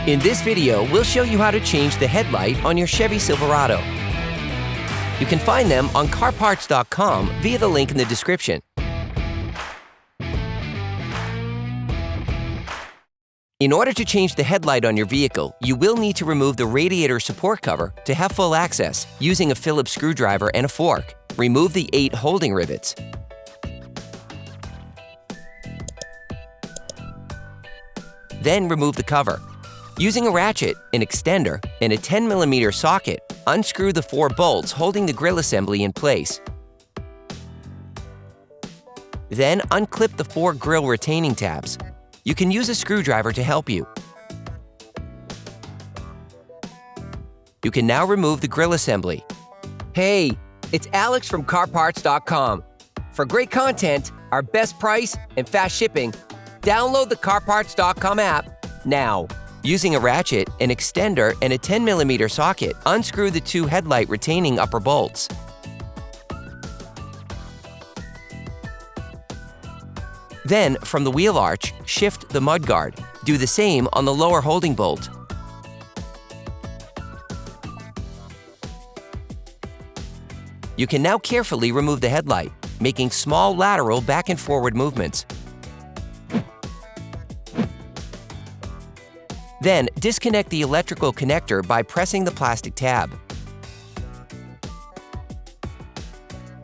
In this video, we'll show you how to change the headlight on your Chevy Silverado. You can find them on CarParts.com via the link in the description. In order to change the headlight on your vehicle, you will need to remove the radiator support cover to have full access using a Phillips screwdriver and a fork. Remove the 8 holding rivets. Then remove the cover. Using a ratchet, an extender, and a 10mm socket, unscrew the 4 bolts holding the grille assembly in place. Then unclip the 4 grille retaining tabs. You can use a screwdriver to help you. You can now remove the grille assembly. Hey, it's Alex from CarParts.com. For great content, our best price, and fast shipping, download the CarParts.com app now. Using a ratchet, an extender, and a 10mm socket, unscrew the 2 headlight retaining upper bolts. Then, from the wheel arch, shift the mudguard. Do the same on the lower holding bolt. You can now carefully remove the headlight, making small lateral back and forward movements. Then, disconnect the electrical connector by pressing the plastic tab.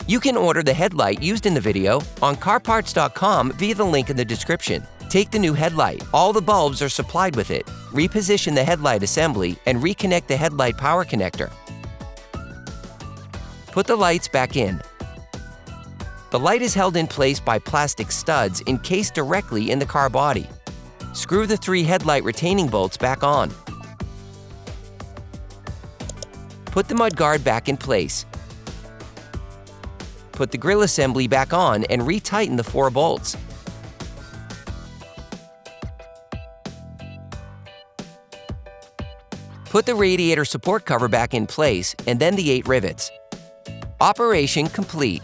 You can order the headlight used in the video on CarParts.com via the link in the description. Take the new headlight. All the bulbs are supplied with it. Reposition the headlight assembly and reconnect the headlight power connector. Put the lights back in. The light is held in place by plastic studs encased directly in the car body. Screw the 3 headlight retaining bolts back on. Put the mudguard back in place. Put the grille assembly back on and retighten the 4 bolts. Put the radiator support cover back in place and then the 8 rivets. Operation complete.